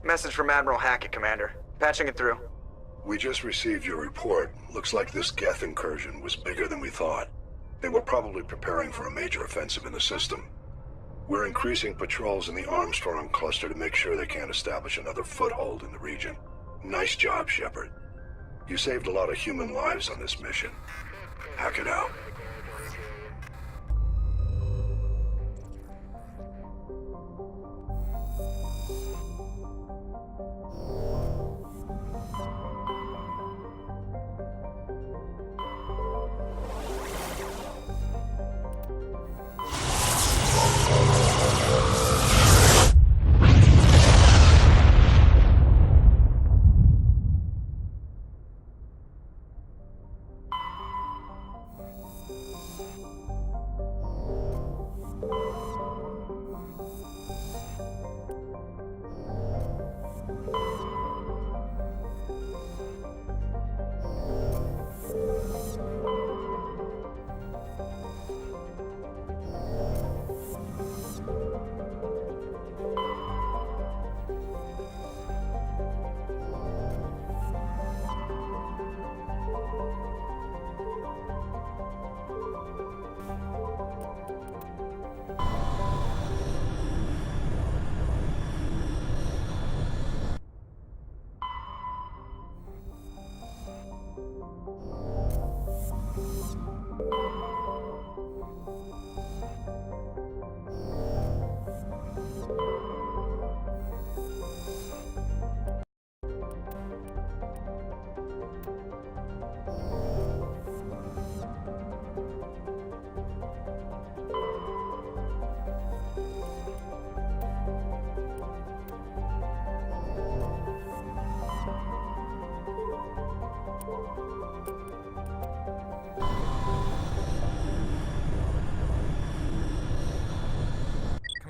Message from Admiral Hackett, Commander. Patching it through. We just received your report. Looks like this Geth incursion was bigger than we thought. They were probably preparing for a major offensive in the system. We're increasing patrols in the Armstrong cluster to make sure they can't establish another foothold in the region. Nice job, Shepard. You saved a lot of human lives on this mission. Hack it out.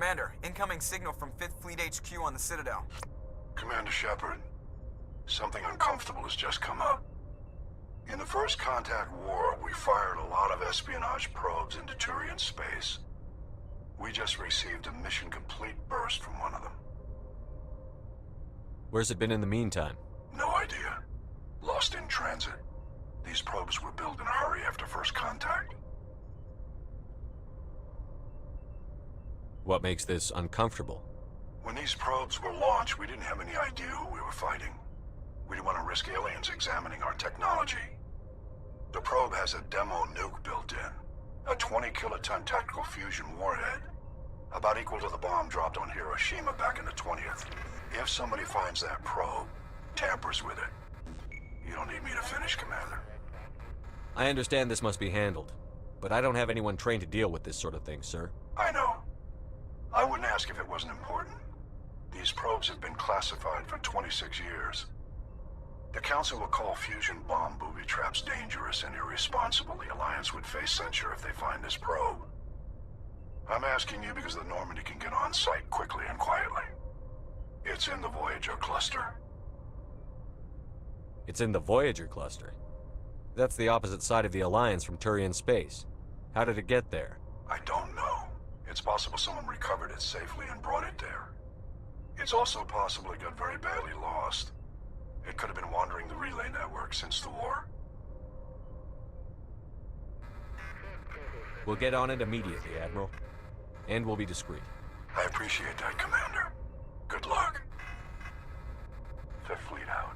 Commander, incoming signal from 5th Fleet HQ on the Citadel. Commander Shepard, something uncomfortable has just come up. In the First Contact War, we fired a lot of espionage probes into Turian space. We just received a mission-complete burst from one of them. Where's it been in the meantime? No idea. Lost in transit. These probes were built in a hurry after First Contact. What makes this uncomfortable? When these probes were launched, we didn't have any idea who we were fighting. We didn't want to risk aliens examining our technology. The probe has a demo nuke built in. A 20-kiloton tactical fusion warhead. About equal to the bomb dropped on Hiroshima back in the 20th. If somebody finds that probe, tampers with it. You don't need me to finish, Commander. I understand this must be handled, but I don't have anyone trained to deal with this sort of thing, sir. I know. I wouldn't ask if it wasn't important. These probes have been classified for 26 years. The Council will call fusion bomb booby traps dangerous and irresponsible. The Alliance would face censure if they find this probe. I'm asking you because the Normandy can get on site quickly and quietly. It's in the Voyager cluster. It's in the Voyager cluster? That's the opposite side of the Alliance from Turian space. How did it get there? I don't know. It's possible someone recovered it safely and brought it there. It's also possible it got very badly lost. It could have been wandering the relay network since the war. We'll get on it immediately, Admiral. And we'll be discreet. I appreciate that, Commander. Good luck. Fifth Fleet out.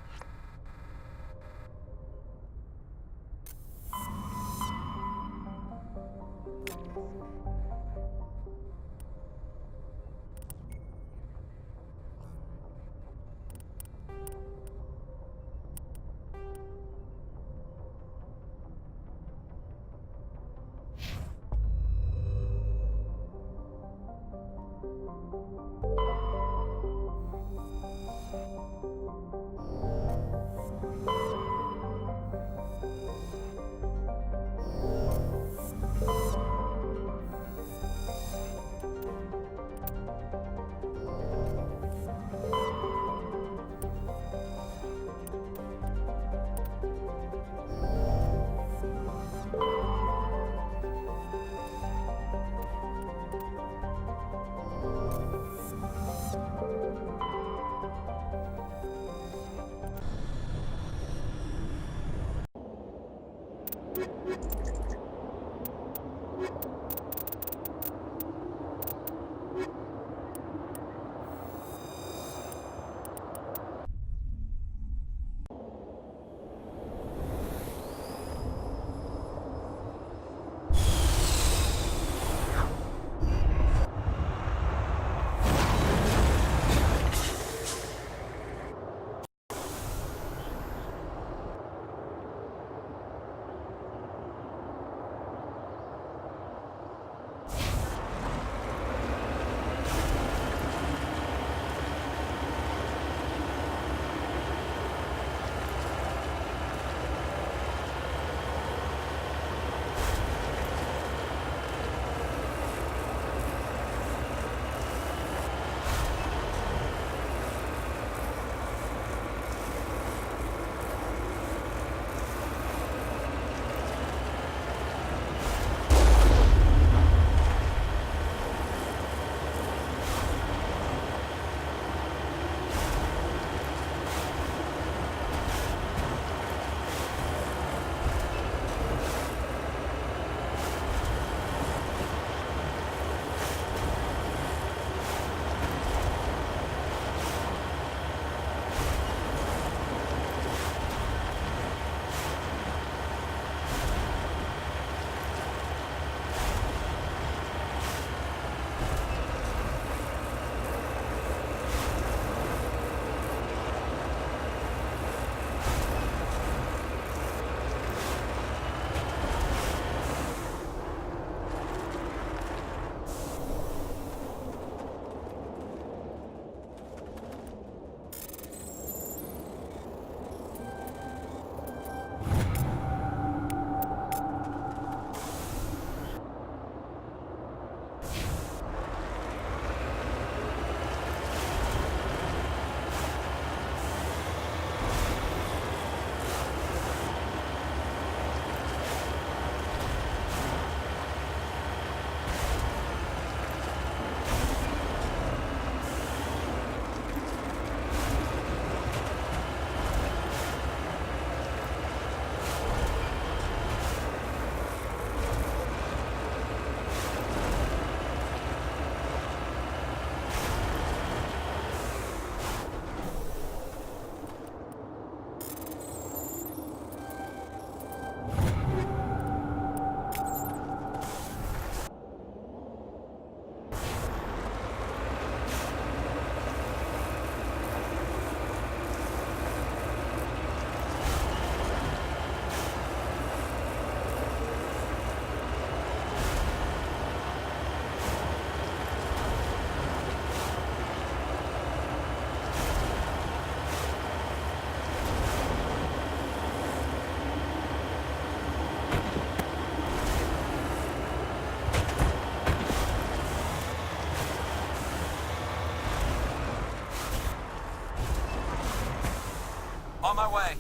my way.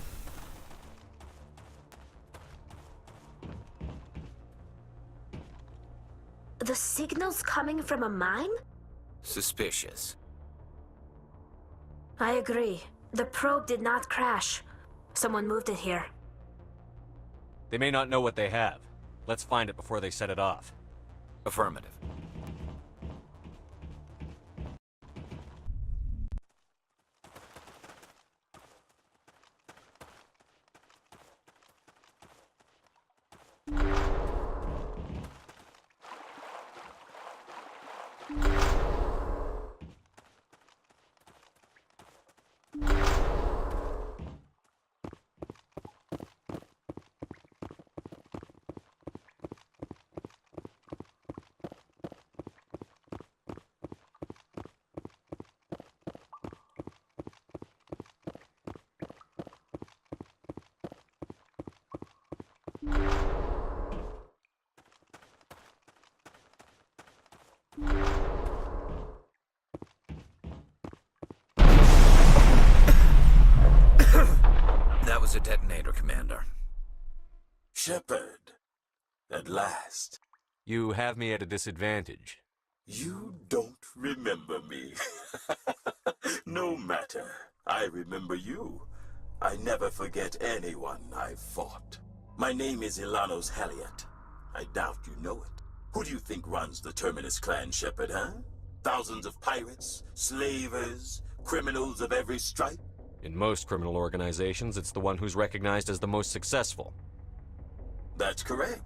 The signal's coming from a mine? Suspicious. I agree. The probe did not crash. Someone moved it here. They may not know what they have. Let's find it before they set it off. Affirmative. That was a detonator, Commander. Shepard, at last. You have me at a disadvantage. You don't remember me. No matter. I remember you. I never forget anyone I've fought. My name is Ilanos Halliot. I doubt you know it. Who do you think runs the Terminus clan, Shepard, huh? Thousands of pirates, slavers, criminals of every stripe? In most criminal organizations, it's the one who's recognized as the most successful. That's correct.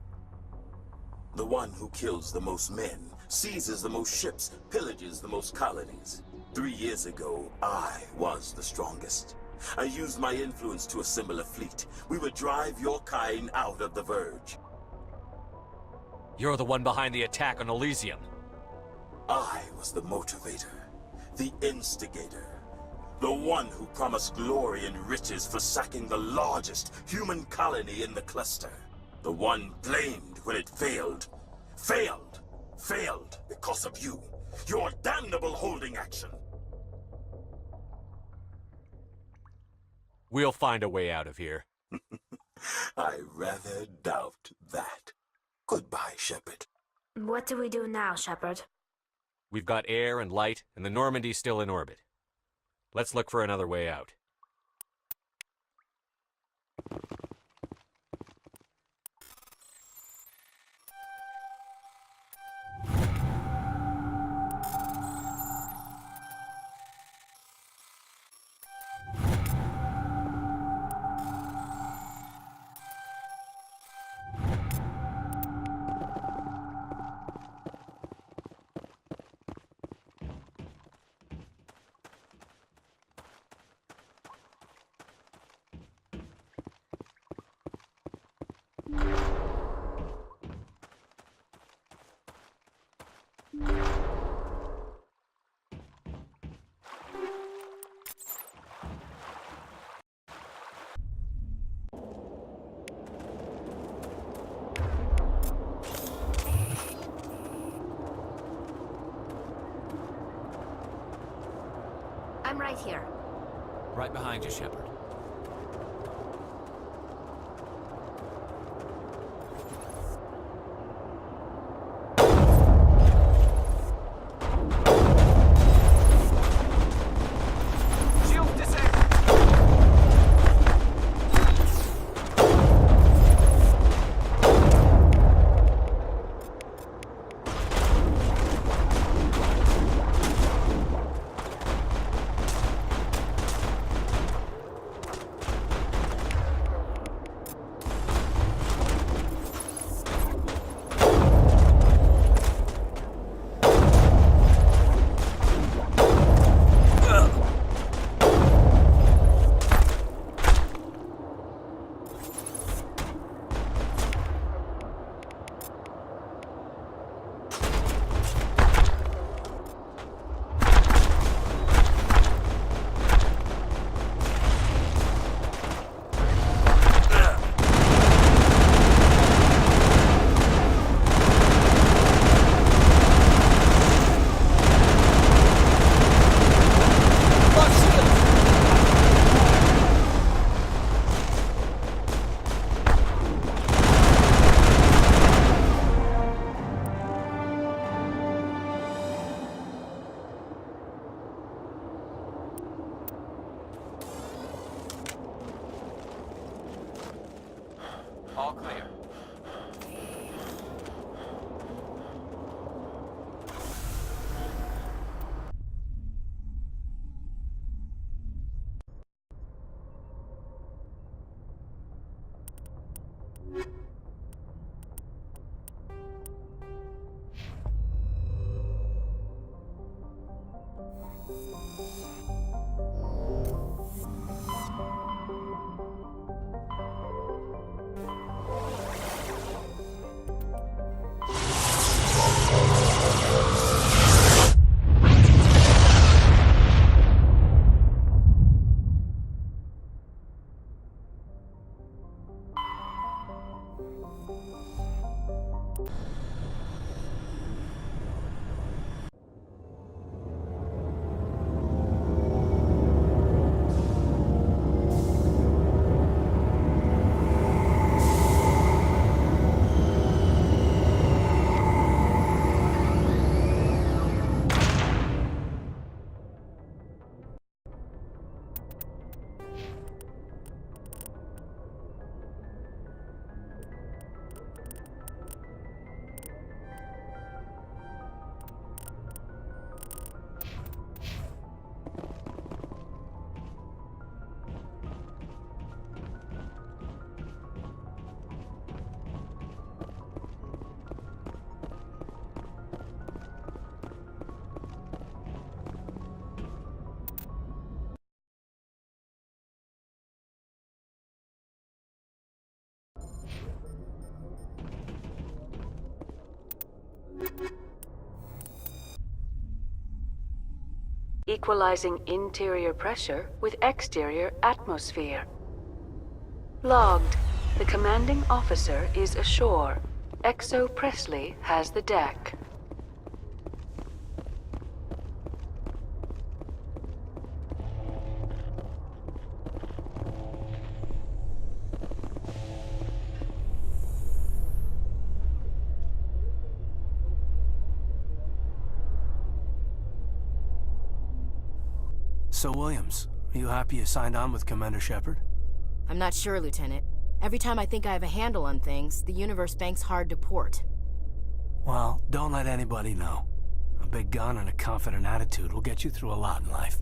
The one who kills the most men, seizes the most ships, pillages the most colonies. 3 years ago, I was the strongest. I used my influence to assemble a fleet. We would drive your kind out of the Verge. You're the one behind the attack on Elysium. I was the motivator, the instigator, the one who promised glory and riches for sacking the largest human colony in the cluster. The one blamed when it failed. Failed because of you. Your damnable holding action. We'll find a way out of here. I rather doubt that. Goodbye, Shepard. What do we do now, Shepard? We've got air and light, and the Normandy's still in orbit. Let's look for another way out. I'm right here. Right behind you, Shepard. equalizing interior pressure with exterior atmosphere. Logged. The commanding officer is ashore. Exo Presley has the deck. So, Williams, are you happy you signed on with Commander Shepard? I'm not sure, Lieutenant. Every time I think I have a handle on things, the universe banks hard to port. Well, don't let anybody know. A big gun and a confident attitude will get you through a lot in life.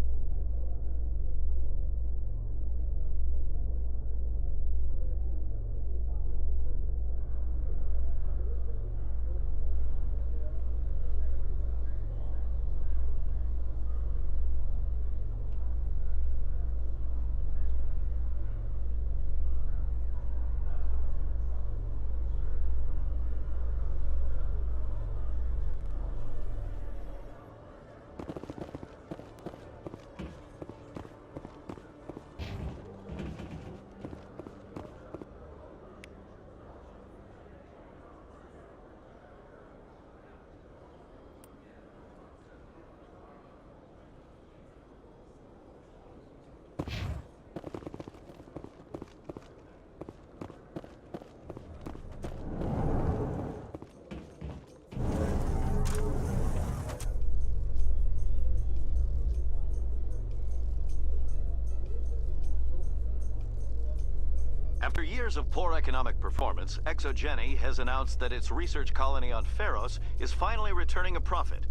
After years of poor economic performance, ExoGeni has announced that its research colony on Pharos is finally returning a profit.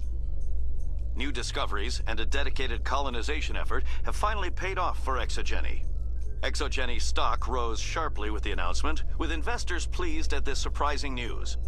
New discoveries and a dedicated colonization effort have finally paid off for ExoGeni. ExoGeni's stock rose sharply with the announcement, with investors pleased at this surprising news.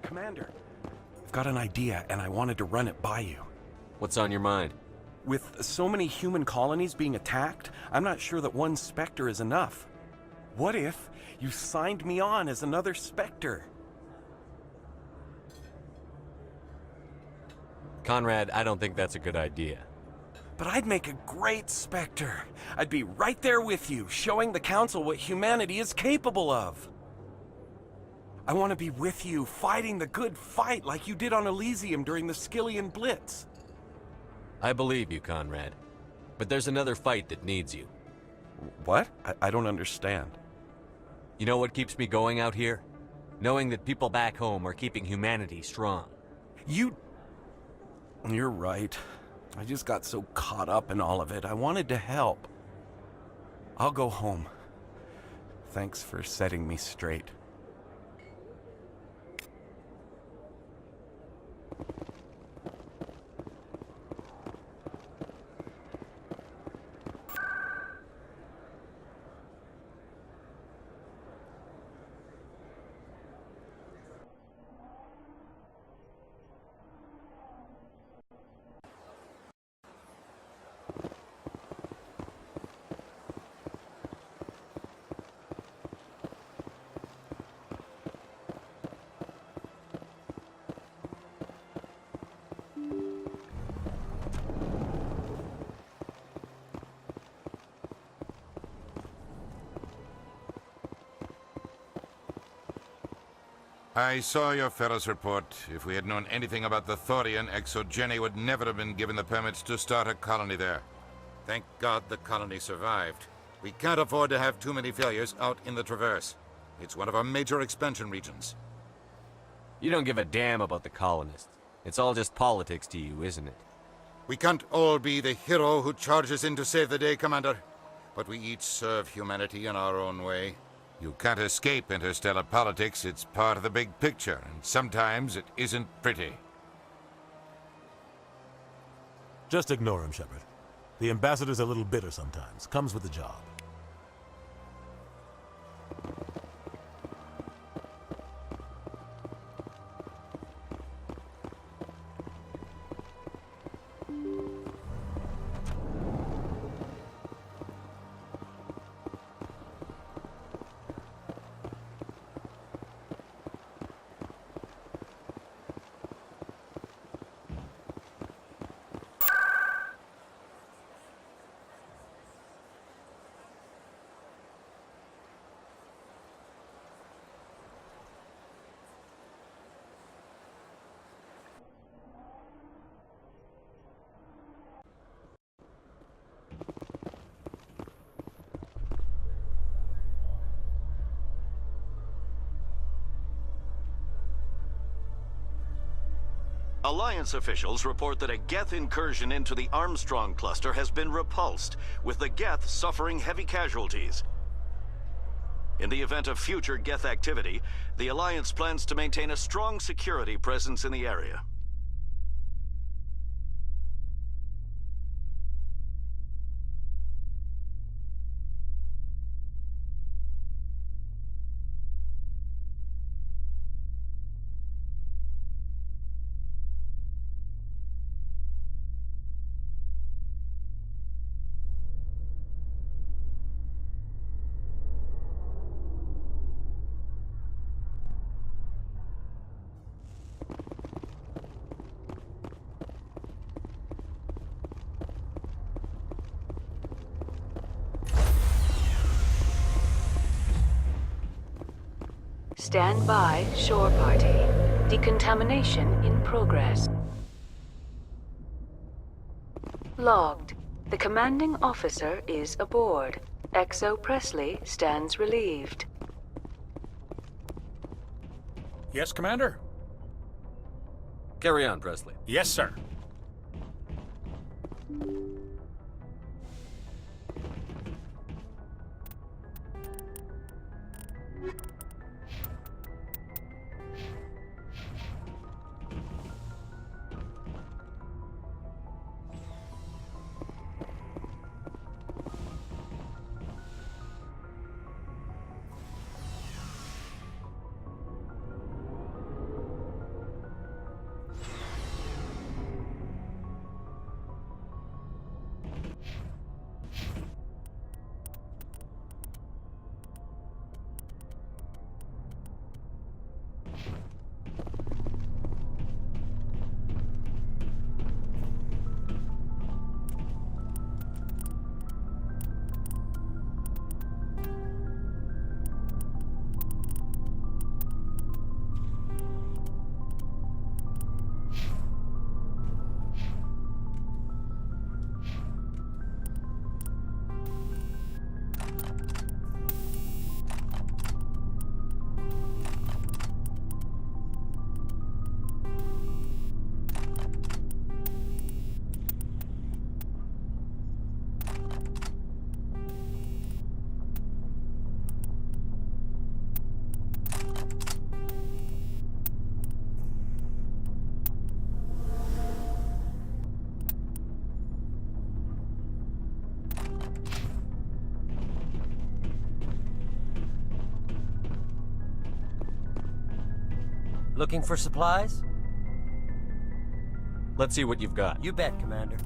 Commander, I've got an idea, and I wanted to run it by you. What's on your mind? With so many human colonies being attacked, I'm not sure that one Spectre is enough. What if you signed me on as another Spectre? Conrad, I don't think that's a good idea. But I'd make a great Spectre. I'd be right there with you, showing the Council what humanity is capable of. I want to be with you, fighting the good fight like you did on Elysium during the Skillian Blitz. I believe you, Conrad. But there's another fight that needs you. What? I don't understand. You know what keeps me going out here? Knowing that people back home are keeping humanity strong. You're right. I just got so caught up in all of it. I wanted to help. I'll go home. Thanks for setting me straight. I saw your Ferris report. If we had known anything about the Thorian, ExoGeni would never have been given the permits to start a colony there. Thank God the colony survived. We can't afford to have too many failures out in the Traverse. It's one of our major expansion regions. You don't give a damn about the colonists. It's all just politics to you, isn't it? We can't all be the hero who charges in to save the day, Commander. But we each serve humanity in our own way. You can't escape interstellar politics. It's part of the big picture, and sometimes it isn't pretty. Just ignore him, Shepard. The ambassador's a little bitter sometimes. Comes with the job. Alliance officials report that a Geth incursion into the Armstrong cluster has been repulsed, with the Geth suffering heavy casualties. In the event of future Geth activity, the Alliance plans to maintain a strong security presence in the area. Stand by, shore party. Decontamination in progress. Logged. The commanding officer is aboard. Exo Presley stands relieved. Yes, Commander? Carry on, Presley. Yes, sir. Looking for supplies? Let's see what you've got. You bet, Commander.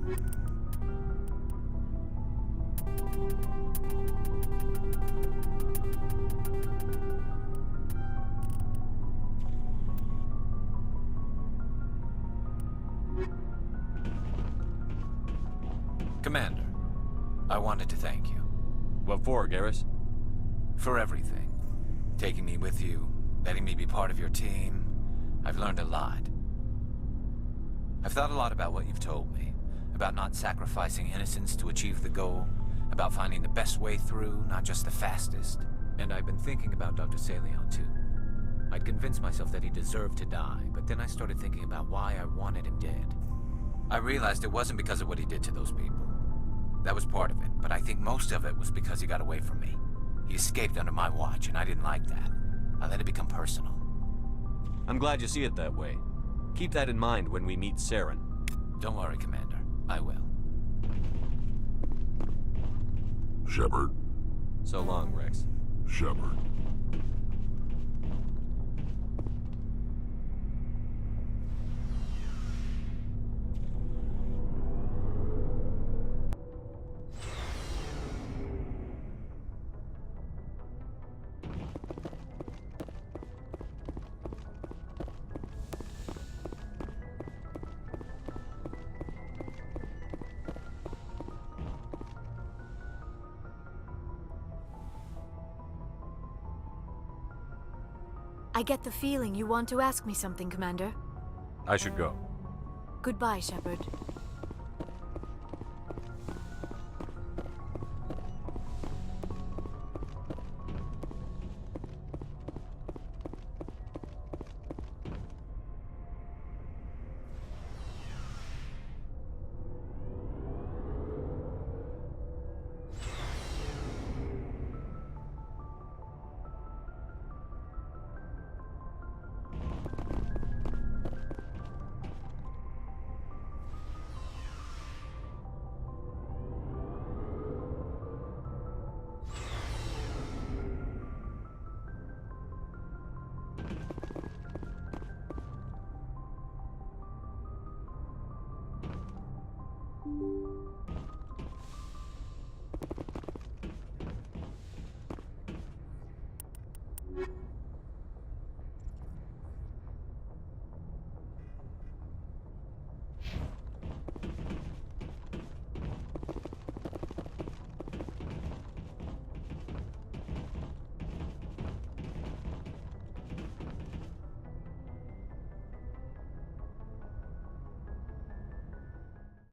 Commander, I wanted to thank you. What for, Garrus? For everything. Taking me with you, letting me be part of your team. I've learned a lot. I've thought a lot about what you've told me, about not sacrificing innocence to achieve the goal, about finding the best way through, not just the fastest. And I've been thinking about Dr. Saleon, too. I'd convinced myself that he deserved to die, but then I started thinking about why I wanted him dead. I realized it wasn't because of what he did to those people. That was part of it, but I think most of it was because he got away from me. He escaped under my watch, and I didn't like that. I let it become personal. I'm glad you see it that way. Keep that in mind when we meet Saren. Don't worry, Commander. I will. Shepard. So long, Rex. Shepard. I get the feeling you want to ask me something, Commander. I should go. Goodbye, Shepard.